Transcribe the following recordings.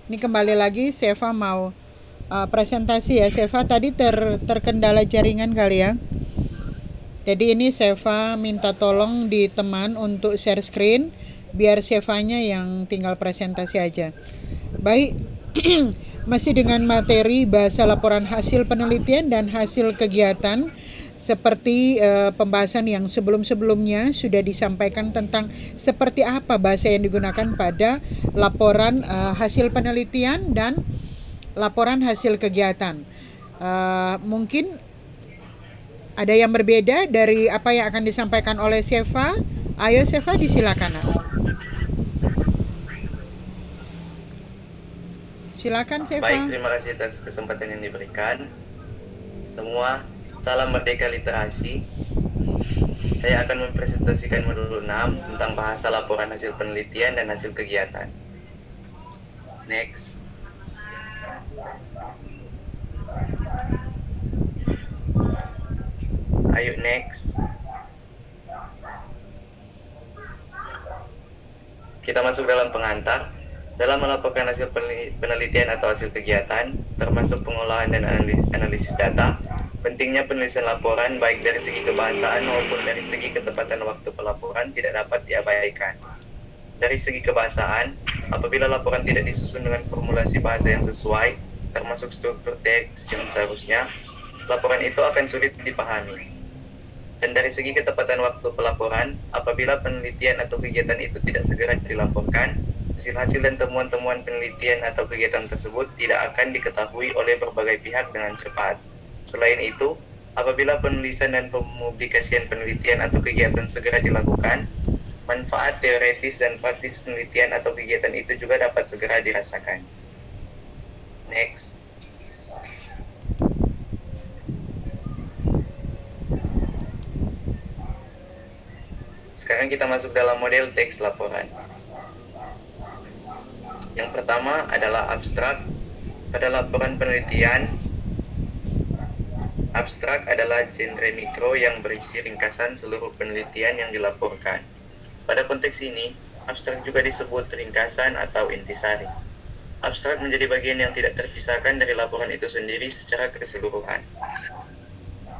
Ini kembali lagi Seva mau presentasi ya. Seva tadi terkendala jaringan kali ya. Jadi ini Seva minta tolong di teman untuk share screen biar Sevanya yang tinggal presentasi aja. Baik, masih dengan materi bahasa laporan hasil penelitian dan hasil kegiatan. Seperti pembahasan yang sebelum-sebelumnya sudah disampaikan tentang seperti apa bahasa yang digunakan pada laporan hasil penelitian dan laporan hasil kegiatan. Mungkin ada yang berbeda dari apa yang akan disampaikan oleh Seva. Ayo Seva, disilakan. Silakan Seva. Baik, terima kasih atas kesempatan yang diberikan. Semua, salam merdeka literasi. Saya akan mempresentasikan modul 6 tentang bahasa laporan hasil penelitian dan hasil kegiatan. Next. Ayo next. Kita masuk dalam pengantar. Dalam melaporkan hasil penelitian atau hasil kegiatan, termasuk pengolahan dan analisis data, pentingnya penulisan laporan baik dari segi kebahasaan maupun dari segi ketepatan waktu pelaporan tidak dapat diabaikan. Dari segi kebahasaan, apabila laporan tidak disusun dengan formulasi bahasa yang sesuai, termasuk struktur teks yang seharusnya, laporan itu akan sulit dipahami. Dan dari segi ketepatan waktu pelaporan, apabila penelitian atau kegiatan itu tidak segera dilaporkan, hasil-hasil dan temuan-temuan penelitian atau kegiatan tersebut tidak akan diketahui oleh berbagai pihak dengan cepat. Selain itu, apabila penulisan dan pemublikasian penelitian atau kegiatan segera dilakukan, manfaat teoretis dan praktis penelitian atau kegiatan itu juga dapat segera dirasakan. Next. Sekarang kita masuk dalam model teks laporan. Yang pertama adalah abstrak. Pada laporan penelitian, abstrak adalah genre mikro yang berisi ringkasan seluruh penelitian yang dilaporkan. Pada konteks ini, abstrak juga disebut ringkasan atau intisari. Abstrak menjadi bagian yang tidak terpisahkan dari laporan itu sendiri secara keseluruhan.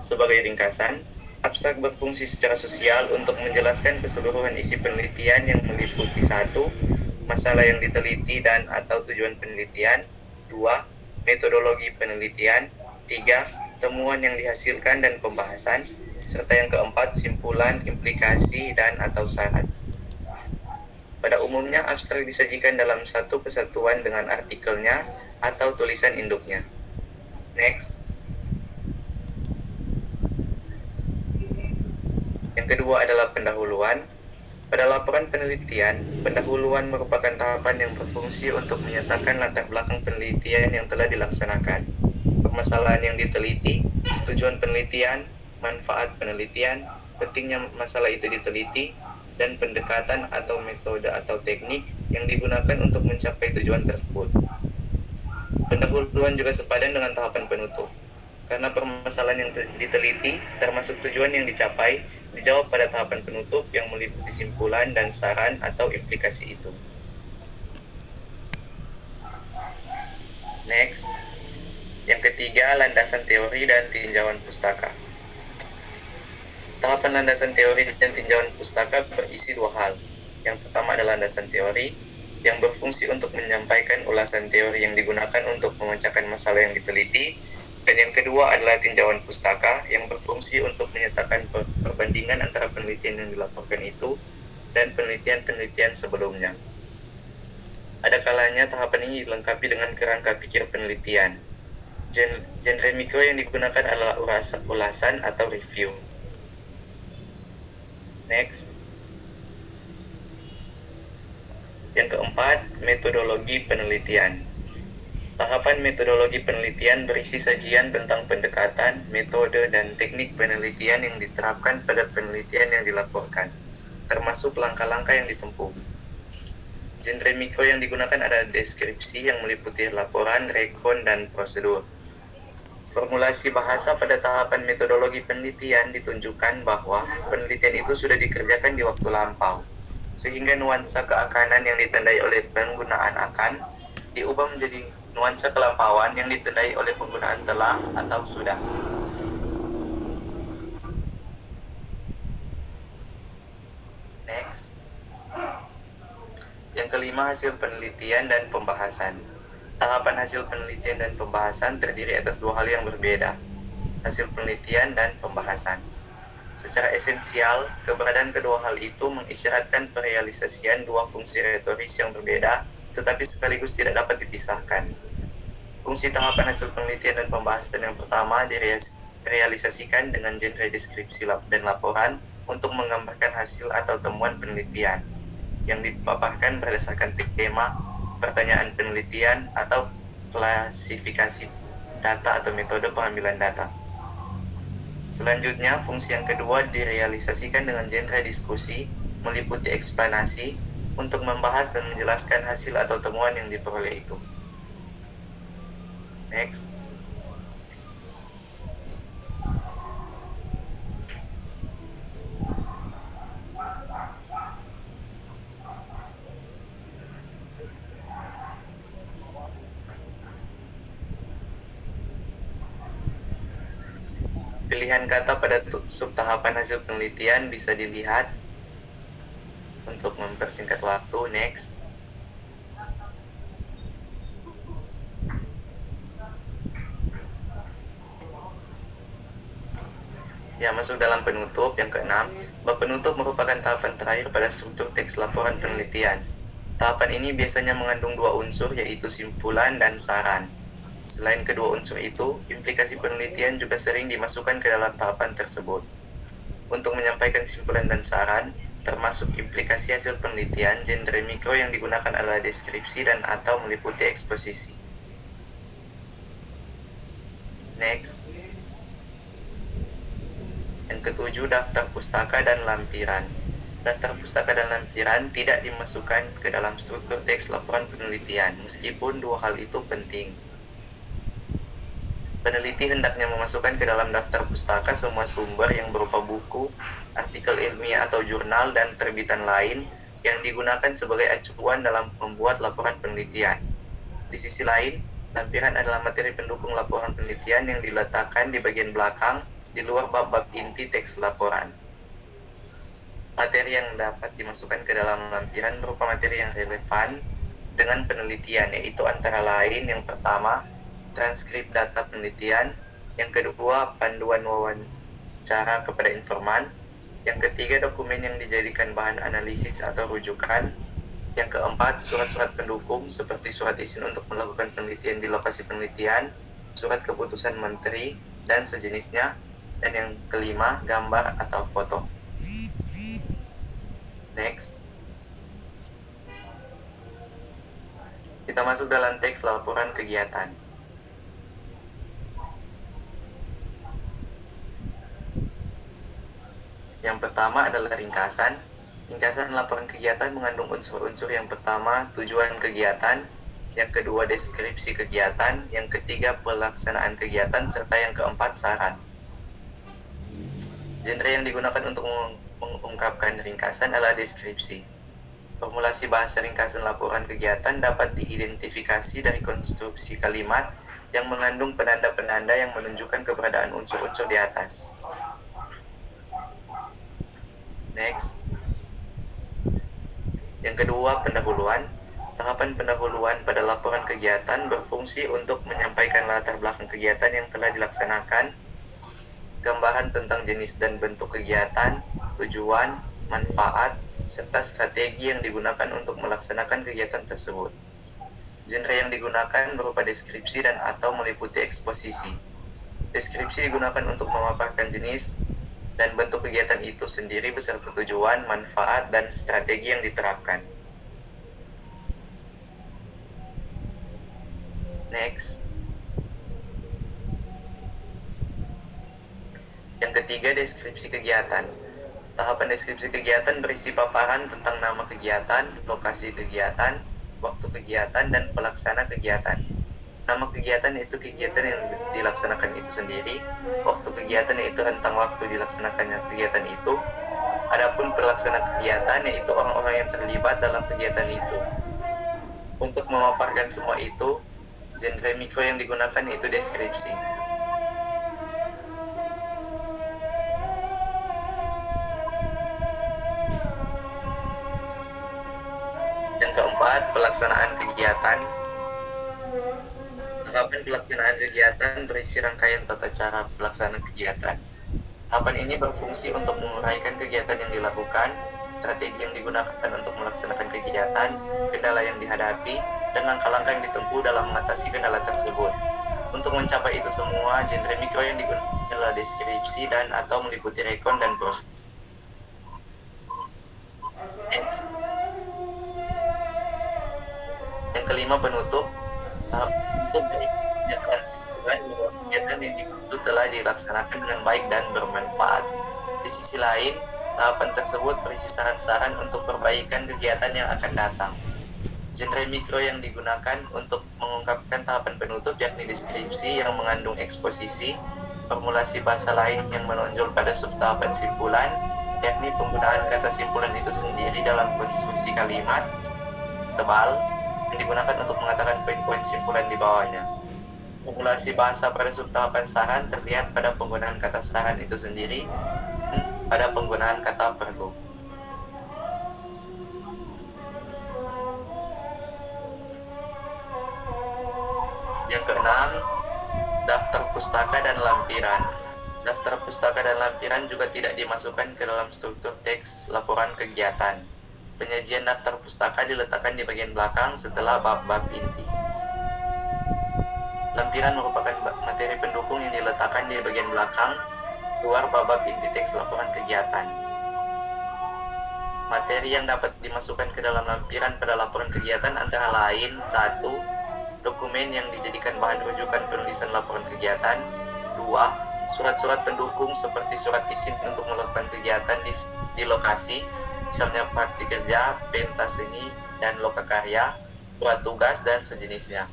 Sebagai ringkasan, abstrak berfungsi secara sosial untuk menjelaskan keseluruhan isi penelitian yang meliputi 1. Masalah yang diteliti dan atau tujuan penelitian. 2. Metodologi penelitian. 3. Temuan yang dihasilkan dan pembahasan. Serta yang keempat, simpulan, implikasi, dan atau saran. Pada umumnya, abstrak disajikan dalam satu kesatuan dengan artikelnya atau tulisan induknya. Next. Yang kedua adalah pendahuluan. Pada laporan penelitian, pendahuluan merupakan tahapan yang berfungsi untuk menyatakan latar belakang penelitian yang telah dilaksanakan, permasalahan yang diteliti, tujuan penelitian, manfaat penelitian, pentingnya masalah itu diteliti, dan pendekatan atau metode atau teknik yang digunakan untuk mencapai tujuan tersebut. Pendahuluan juga sepadan dengan tahapan penutup, karena permasalahan yang diteliti, termasuk tujuan yang dicapai, dijawab pada tahapan penutup yang meliputi simpulan dan saran atau implikasi itu. Next. Yang ketiga, landasan teori dan tinjauan pustaka. Tahapan landasan teori dan tinjauan pustaka berisi 2 hal. Yang pertama adalah landasan teori, yang berfungsi untuk menyampaikan ulasan teori yang digunakan untuk memecahkan masalah yang diteliti. Dan yang kedua adalah tinjauan pustaka yang berfungsi untuk menyatakan perbandingan antara penelitian yang dilaporkan itu dan penelitian-penelitian sebelumnya. Ada kalanya tahapan ini dilengkapi dengan kerangka pikir penelitian. Genre mikro yang digunakan adalah ulasan atau review. Next. Yang keempat, metodologi penelitian. Tahapan metodologi penelitian berisi sajian tentang pendekatan, metode, dan teknik penelitian yang diterapkan pada penelitian yang dilaporkan, termasuk langkah-langkah yang ditempuh. Genre mikro yang digunakan adalah deskripsi yang meliputi laporan, rekon, dan prosedur. Formulasi bahasa pada tahapan metodologi penelitian ditunjukkan bahwa penelitian itu sudah dikerjakan di waktu lampau, sehingga nuansa keakanan yang ditandai oleh penggunaan akan diubah menjadi nuansa kelampauan yang ditandai oleh penggunaan telah atau sudah. Next. Yang kelima, hasil penelitian dan pembahasan. Tahapan hasil penelitian dan pembahasan terdiri atas dua hal yang berbeda, hasil penelitian dan pembahasan. Secara esensial, keberadaan kedua hal itu mengisyaratkan perealisasian dua fungsi retoris yang berbeda, tetapi sekaligus tidak dapat dipisahkan. Fungsi tahapan hasil penelitian dan pembahasan yang pertama direalisasikan dengan genre deskripsi dan laporan untuk menggambarkan hasil atau temuan penelitian yang dipaparkan berdasarkan tema, pertanyaan penelitian, atau klasifikasi data atau metode pengambilan data. Selanjutnya, fungsi yang kedua direalisasikan dengan genre diskusi, meliputi eksplanasi, untuk membahas dan menjelaskan hasil atau temuan yang diperoleh itu. Next. Pilihan kata pada subtahapan hasil penelitian bisa dilihat untuk mempersingkat waktu. Next. Ya, masuk dalam penutup yang keenam. Bab penutup merupakan tahapan terakhir pada struktur teks laporan penelitian. Tahapan ini biasanya mengandung dua unsur, yaitu simpulan dan saran. Selain kedua unsur itu, implikasi penelitian juga sering dimasukkan ke dalam tahapan tersebut. Untuk menyampaikan simpulan dan saran, termasuk implikasi hasil penelitian, genre mikro yang digunakan adalah deskripsi dan atau meliputi eksposisi. Next. Yang ketujuh, daftar pustaka dan lampiran. Daftar pustaka dan lampiran tidak dimasukkan ke dalam struktur teks laporan penelitian, meskipun dua hal itu penting. Peneliti hendaknya memasukkan ke dalam daftar pustaka semua sumber yang berupa buku, artikel ilmiah atau jurnal, dan terbitan lain yang digunakan sebagai acuan dalam membuat laporan penelitian. Di sisi lain, lampiran adalah materi pendukung laporan penelitian yang diletakkan di bagian belakang di luar bab-bab inti teks laporan. Materi yang dapat dimasukkan ke dalam lampiran berupa materi yang relevan dengan penelitian, yaitu antara lain yang pertama, transkrip data penelitian, yang kedua, panduan wawancara kepada informan, yang ketiga, dokumen yang dijadikan bahan analisis atau rujukan, yang keempat, surat-surat pendukung seperti surat izin untuk melakukan penelitian di lokasi penelitian, surat keputusan menteri, dan sejenisnya, dan yang kelima, gambar atau foto. Next. Kita masuk dalam teks laporan kegiatan. Yang pertama adalah ringkasan. Ringkasan laporan kegiatan mengandung unsur-unsur yang pertama, tujuan kegiatan, yang kedua, deskripsi kegiatan, yang ketiga, pelaksanaan kegiatan, serta yang keempat, saran. Genre yang digunakan untuk mengungkapkan ringkasan adalah deskripsi. Formulasi bahasa ringkasan laporan kegiatan dapat diidentifikasi dari konstruksi kalimat yang mengandung penanda-penanda yang menunjukkan keberadaan unsur-unsur di atas. Next. Yang kedua, pendahuluan. Tahapan pendahuluan pada laporan kegiatan berfungsi untuk menyampaikan latar belakang kegiatan yang telah dilaksanakan, gambaran tentang jenis dan bentuk kegiatan, tujuan, manfaat, serta strategi yang digunakan untuk melaksanakan kegiatan tersebut. Genre yang digunakan berupa deskripsi dan atau meliputi eksposisi. Deskripsi digunakan untuk memaparkan jenis dan bentuk kegiatan itu sendiri beserta tujuan, manfaat, dan strategi yang diterapkan. Next. Yang ketiga, deskripsi kegiatan. Tahapan deskripsi kegiatan berisi paparan tentang nama kegiatan, lokasi kegiatan, waktu kegiatan, dan pelaksana kegiatan. Nama kegiatan yaitu kegiatan yang dilaksanakan itu sendiri, waktu kegiatan yaitu rentang waktu dilaksanakannya kegiatan itu, adapun pelaksana kegiatan yaitu orang-orang yang terlibat dalam kegiatan itu. Untuk memaparkan semua itu, genre mikro yang digunakan yaitu deskripsi. Yang keempat, pelaksanaan kegiatan. Tahapan pelaksanaan kegiatan berisi rangkaian tata cara pelaksanaan kegiatan. Tahapan ini berfungsi untuk menguraikan kegiatan yang dilakukan, strategi yang digunakan untuk melaksanakan kegiatan, kendala yang dihadapi, dan langkah-langkah yang ditempuh dalam mengatasi kendala tersebut. Untuk mencapai itu semua, genre mikro yang digunakan adalah deskripsi dan atau meliputi rekon dan proses. Yang kelima, penutup. Tahap penutup dari kegiatan bahwa kegiatan yang dimaksud telah dilaksanakan dengan baik dan bermanfaat. Di sisi lain, tahapan tersebut berisi saran-saran untuk perbaikan kegiatan yang akan datang. Genre mikro yang digunakan untuk mengungkapkan tahapan penutup yakni deskripsi yang mengandung eksposisi, formulasi bahasa lain yang menonjol pada subtahapan simpulan, yakni penggunaan kata simpulan itu sendiri dalam konstruksi kalimat tebal yang digunakan untuk mengatakan poin-poin simpulan di bawahnya. Formulasi bahasa pada subtahapan saran terlihat pada penggunaan kata saran itu sendiri dan pada penggunaan kata perlu. Yang keenam, daftar pustaka dan lampiran. Daftar pustaka dan lampiran juga tidak dimasukkan ke dalam struktur teks laporan kegiatan. Penyajian daftar pustaka diletakkan di bagian belakang setelah bab-bab inti. Lampiran merupakan materi pendukung yang diletakkan di bagian belakang luar bab-bab inti teks laporan kegiatan. Materi yang dapat dimasukkan ke dalam lampiran pada laporan kegiatan antara lain: 1. Dokumen yang dijadikan bahan rujukan penulisan laporan kegiatan. 2. Surat-surat pendukung seperti surat izin untuk melakukan kegiatan di lokasi, misalnya praktik kerja, pentas seni, dan lokakarya, surat tugas, dan sejenisnya.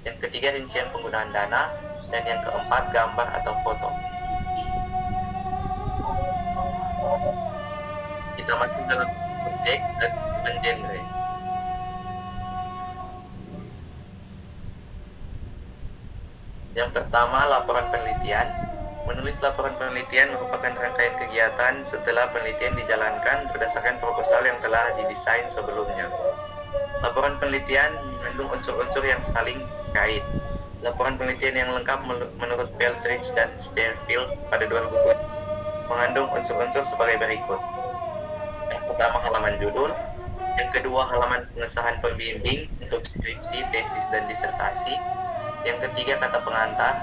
Yang ketiga, rincian penggunaan dana. Dan yang keempat, gambar atau foto. Kita masuk dalam teks dan genre. Yang pertama, laporan penelitian. Menulis laporan penelitian merupakan rangkaian kegiatan setelah penelitian dijalankan berdasarkan proposal yang telah didesain sebelumnya. Laporan penelitian mengandung unsur-unsur yang saling terkait. Laporan penelitian yang lengkap menurut Beltridge dan Sterfield pada 2007 mengandung unsur-unsur sebagai berikut. Yang pertama, halaman judul. Yang kedua, halaman pengesahan pembimbing untuk skripsi, tesis, dan disertasi. Yang ketiga, kata pengantar.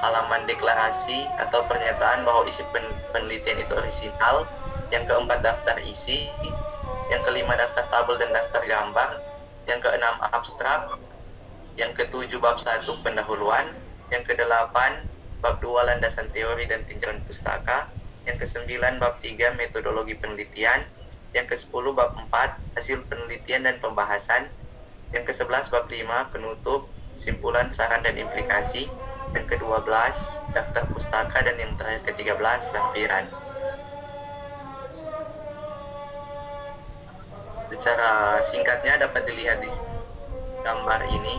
Halaman deklarasi atau pernyataan bahwa isi penelitian itu orisinal. Yang keempat, daftar isi. Yang kelima, daftar tabel dan daftar gambar. Yang keenam, abstrak. Yang ketujuh, bab 1 pendahuluan. Yang kedelapan, bab 2 landasan teori dan tinjauan pustaka. Yang kesembilan, bab 3 metodologi penelitian. Yang ke-10, bab 4 hasil penelitian dan pembahasan. Yang ke-11, bab 5 penutup, simpulan, saran, dan implikasi. Yang ke-12, daftar pustaka, dan yang terakhir ke-13, lampiran. Secara singkatnya dapat dilihat di gambar ini.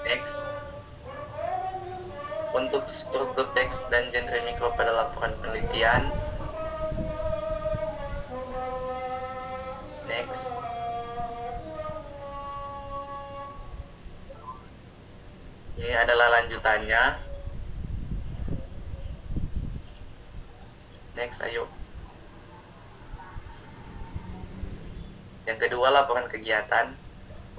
Teks. Untuk struktur teks dan genre mikro pada laporan penelitian. Next. Ini adalah lanjutannya. Next, ayo. Yang kedua, laporan kegiatan.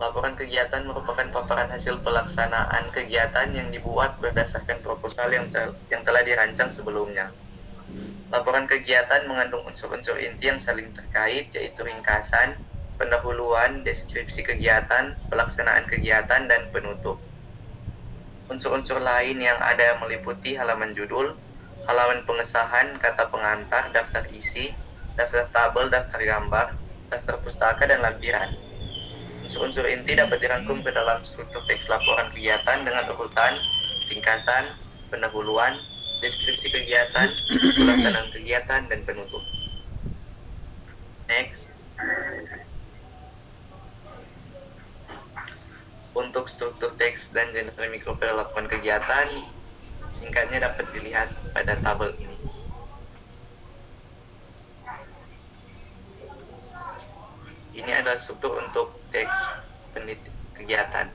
Laporan kegiatan merupakan paparan hasil pelaksanaan kegiatan yang dibuat berdasarkan proposal yang telah dirancang sebelumnya. Laporan kegiatan mengandung unsur-unsur inti yang saling terkait, yaitu ringkasan, pendahuluan, deskripsi kegiatan, pelaksanaan kegiatan, dan penutup. Unsur-unsur lain yang ada meliputi halaman judul, halaman pengesahan, kata pengantar, daftar isi, daftar tabel, daftar gambar, daftar pustaka, dan lampiran. Unsur-unsur inti dapat dirangkum ke dalam struktur teks laporan kegiatan dengan urutan, ringkasan, pendahuluan, deskripsi kegiatan, pelaksanaan kegiatan, dan penutup. Next. Untuk struktur teks dan genre mikropel laporan kegiatan, singkatnya dapat dilihat pada tabel ini. Ini adalah struktur untuk teks kegiatan.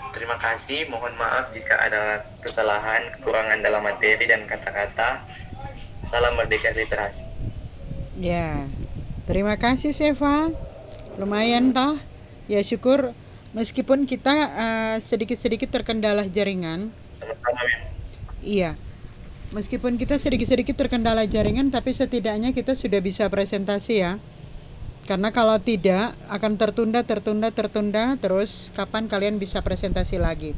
Terima kasih, mohon maaf jika ada kesalahan, kekurangan dalam materi dan kata-kata. Salam merdeka literasi. Ya, terima kasih Seva. Lumayan toh. Ya syukur meskipun kita sedikit-sedikit terkendala jaringan. Sama-sama, Mem. Iya. Meskipun kita sedikit-sedikit terkendala jaringan, tapi setidaknya kita sudah bisa presentasi ya. Karena kalau tidak akan tertunda, terus kapan kalian bisa presentasi lagi.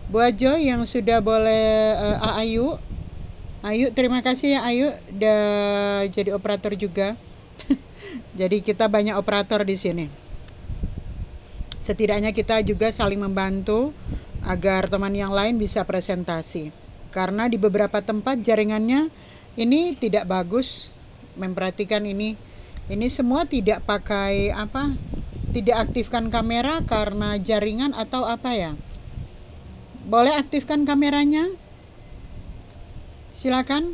Bu Ajo yang sudah boleh Ayu, terima kasih ya Ayu, udah jadi operator juga. Jadi kita banyak operator di sini. Setidaknya kita juga saling membantu agar teman yang lain bisa presentasi. Karena di beberapa tempat jaringannya ini tidak bagus. Memperhatikan ini semua tidak pakai tidak aktifkan kamera karena jaringan atau apa ya. Boleh aktifkan kameranya? Silakan.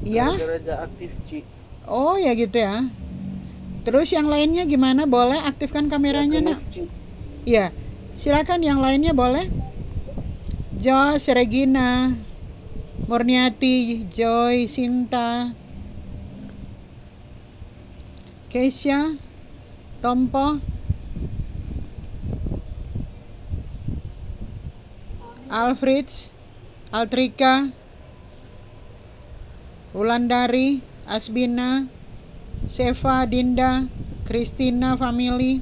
Ya. Oh ya gitu ya. Terus yang lainnya gimana? Boleh aktifkan kameranya nak? Iya. Silakan yang lainnya boleh. Jos, Regina, Murniati, Joy, Sinta, Keisha, Tompo, Alfreds, Altrika, Wulandari, Asbina, Seva, Dinda, Christina, Family,